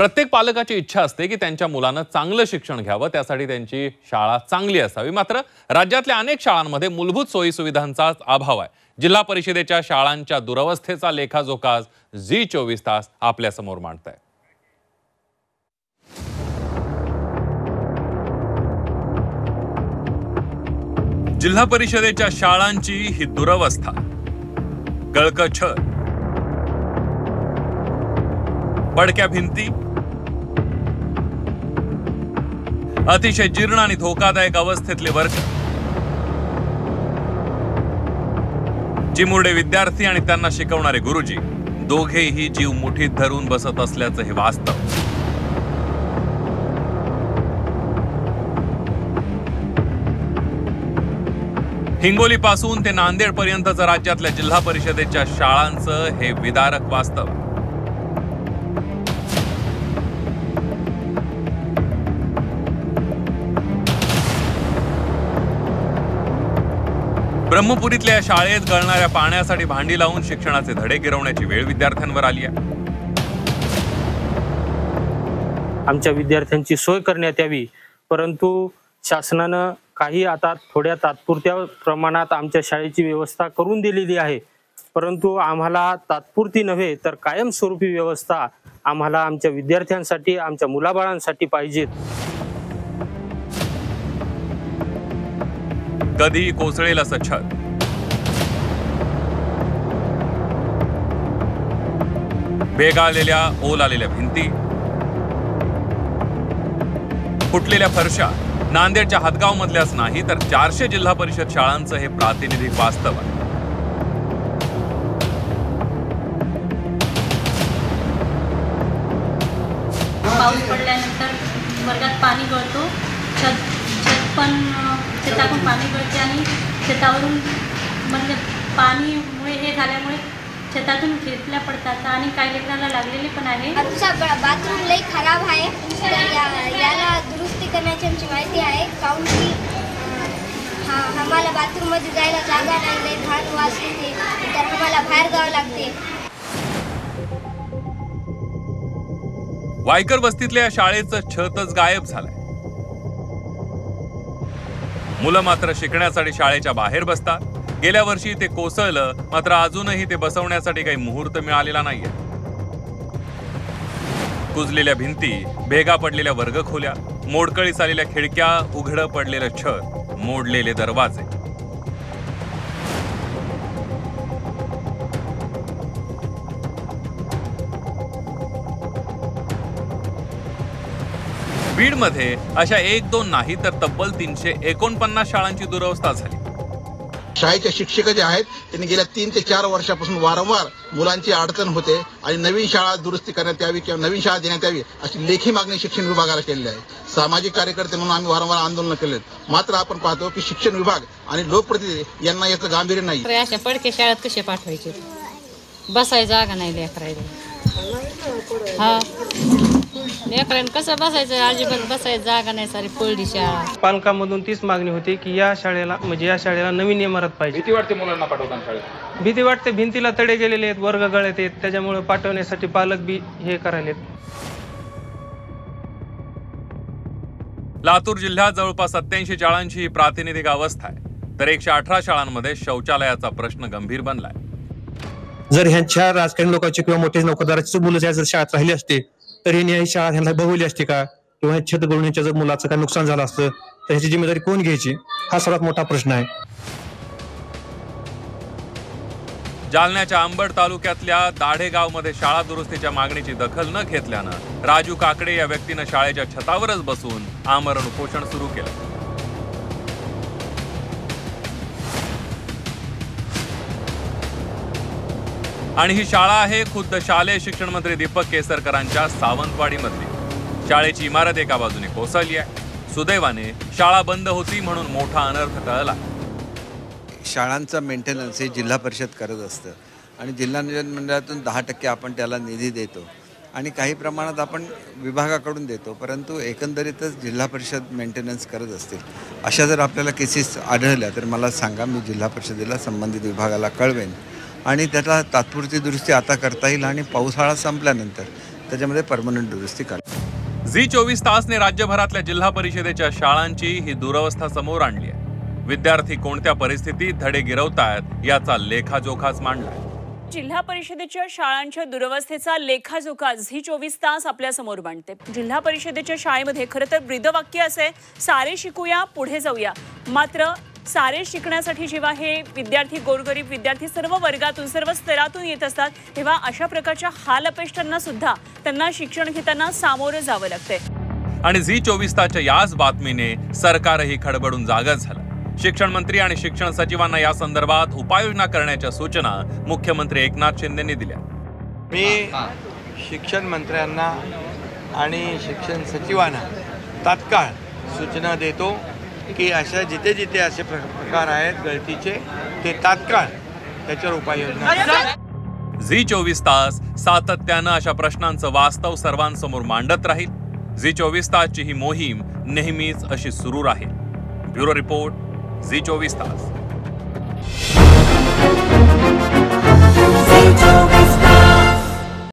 प्रत्येक पालकाची इच्छा असते की त्यांच्या मुलांना चांगलं शिक्षण घ्यावं, त्यासाठी त्यांची शाळा चांगली असावी। मात्र राज्यातल्या अनेक शाळांमध्ये मूलभूत सोयी सुविधांचा अभाव आहे। जिल्हा परिषदेच्या शाळांच्या दुरवस्थेचा लेखाजोखा झी 24 तास आपल्या समोर मांडताय। जिल्हा परिषदेच्या शाळांची ही दुरवस्था, गळकं छत, पडक्या भिंती, अतिशय जीर्ण आणि धोकादायक अवस्थेतले वर्ग, चिमुरडे विद्यार्थी आणि त्यांना शिकवणारे गुरुजी दोघेही जीव मुठीत धरून बसत असल्याचं हे वास्तव। हिंगोली पासून ते नांदेड पर्यंतचं राज्यातल्या जिल्हा परिषदेच्या शाळांचं हे विदारक वास्तव। ब्रह्मपुरीतल्या शाळेत गळणाऱ्या पाण्यासाठी भांडी लावून शिक्षणाचे धडे गिरवण्याची वेळ विद्यार्थ्यांवर आली आहे। आमच्या विद्यार्थ्यांची सोय करण्यात यावी, परंतु शासनानं काही आता थोड्या तात्पुरत्या प्रमाणात आमच्या शाळेची व्यवस्था करून दिलेली आहे, परंतु आम्हाला तात्पुरती नव्हे तर कायमस्वरूपी व्यवस्था आम्हाला आमच्या विद्यार्थ्यांसाठी, आमच्या मुलाबाळांसाठी पाहिजेत। कधी कोसळेल असं छत, भेगाळलेल्या ओलालेल्या भिंती, फुटलेल्या फरशा नांदेडच्या हदगाव मधल्याच नाही तर 400 जिल्हा परिषद शाळांचं हे प्रातिनिधिक वास्तव आहे। पाऊस पडल्यानंतर वर्गात पाणी गळतो, छत पण शेतातून पाणी गळते आणि शेतावरून म्हणजे पाणीमुळे हे झाल्यामुळे शेतातून खेचल्या पडतात आणि काही लेकरांना लागलेले पण आहे। आमचा बाथरूम लई खराब आहे, याला दुरुस्ती करण्याची आमची माहिती आहे, काऊन की आम्हाला बाथरूम मध्ये जायला जागा नाही, लई घाण वास येते, तर आम्हाला बाहेर जावं लागते। वायकर वस्तीतल्या शाळेचं छतच गायब झालंय। मुलं मात्र शिकण्यासाठी शाळेच्या बाहेर बसतात। गेल्या वर्षी ते कोसळलं, मात्र अजूनही ते बसवण्यासाठी काही मुहूर्त मिळालेला नाहीये। कुजलेल्या भिंती, भेगा पडलेल्या वर्गखोल्या, मोडकळीस आलेल्या खिडक्या, उघडं पडलेलं छत, मोडलेले दरवाजे। बीडमध्ये अशा 1-2 नाही तर तब्बल 349 शाळांची दुरवस्था झाली। शाळेचे शिक्षक जे आहेत त्यांनी गेल्या 3 ते 4 वर्षापासून वारंवार मुलांची अडचण होते आणि नवीन शाळा दुरुस्ती करण्यात यावी किंवा नवीन शाळा देण्यात यावी अशी लेखी मागणी शिक्षण विभागाला केलेली आहे। सामाजिक कार्यकर्ते म्हणून आम्ही वारंवार आंदोलन केले, मात्र आपण पाहतो की शिक्षण विभाग आणि लोकप्रतिनिधी यांना याचं गांभीर्य नाही। अशा पडके शाळेत कसे पाठवायचे, बसायची जागा नाही लेकरायला। हा लेकरांना कसं बसायचं, अजिबात बसायची जागा नाही, सारी पडली शाळा। पालकांमधून तीच मागणी होती की या शाळेला नवीन इमारत पाहिजे। भीती वाटते मुलांना पाठवताना शाळेत, भीती वाटते, भिंतीला तडे गेलेले आहेत, वर्ग गळत आहेत, त्याच्यामुळे पाठवण्यासाठी पालक बी हे करायलेत। लातूर जिल्ह्यात जवळपास 87 शाळांची प्रातिनिधिक अवस्था आहे, तर 118 शाळांमध्ये शौचालयाचा प्रश्न गंभीर बनलाय। जर ह्यांच्या राजकारणी लोकांची किंवा मोठ्या नोकरदाराची मुलं जर शाळेत राहिली असते तर ही शाळा ह्यांना बघवली असते का, किंवा छत गळूनच्या जर मुलाचं काय नुकसान झालं असतं तर ह्याची जिम्मेदारी कोण घ्यायची, हा सर्वात मोठा प्रश्न आहे। जालन्याच्या अंबड तालुक्यातल्या दाढेगावमध्ये शाळा दुरुस्तीच्या मागणीची दखल न घेतल्यानं राजू काकडे या व्यक्तीनं शाळेच्या छतावरच बसून आमरण उपोषण सुरू केलं। आणि ही शाळा आहे खुद्द शालेय शिक्षण मंत्री दीपक केसरकरांच्या सावंतवाडी मधली। शाळेची इमारत एका बाजूने कोसळली आहे। सुदैवाने शाळा बंद होती म्हणून मोठा अनर्थ टळला। शाळांचा मेंटेनन्स हे जिल्हा परिषद करत असतं आणि जिल्हा नियोजन मंडळातून 10% आपण त्याला निधी देतो आणि काही प्रमाणात आपण विभागाकडून देतो, परंतु एकंदरीतच जिल्हा परिषद मेंटेनन्स करत असतील। अशा जर आपल्याला केसेस आढळल्या तर मला सांगा, मी जिल्हा परिषदेला संबंधित विभागाला कळवेन आणि त्याला तात्पुरती दुरुस्ती आता करता येईल आणि पावसाळा संपल्यानंतर त्याच्यामध्ये परमनंट दुरुस्ती करा. झी 24 तासने राज्यभरातल्या जिल्हा परिषदेच्या शाळांची ही दुरवस्था समोर आणली आहे. विद्यार्थी कोणत्या परिस्थितीत धडे गिरवतायत याचा लेखाजोखाच मांडलाय. जिल्हा परिषदेच्या शाळांच्या दुरवस्थेचा लेखाजोखा झी 24 तास आपल्या समोर मांडते. जिल्हा परिषदेच्या शाळेमध्ये खरं तर ब्रीदवाक्य असे, सारे शिकूया पुढे जाऊया. मात्र सारे शिकण्यासाठी जेव्हा हे विद्यार्थी, गोरगरीब विद्यार्थी सर्व वर्गातून, सर्व स्तरातून येत असतात, तेव्हा अशा प्रकारच्या हाल अपेष्टांना सुद्धा त्यांना शिक्षण घेताना सामोरं जावं लागतंय. आणि झी 24 तासच्या याच बातमीने सरकारही खडबडून जागच झालं. शिक्षण मंत्री आणि शिक्षण सचिवांना या संदर्भात उपाययोजना करण्याच्या सूचना मुख्यमंत्री एकनाथ शिंदेंनी दिल्या. मी शिक्षण मंत्र्यांना आणि शिक्षण सचिवांना तात्काळ सूचना देतो की अशा जिथे जिथे असे प्रकार आहेत गळतीचे, ते तात्काळ त्याच्यावर उपाययोजना. झी 24 तास सातत्यानं अशा प्रश्नांचं वास्तव सर्वांसमोर मांडत राहील. झी 24 तासची ही मोहीम नेहमीच अशी सुरू राहील. ब्युरो रिपोर्ट, झी 24 तास.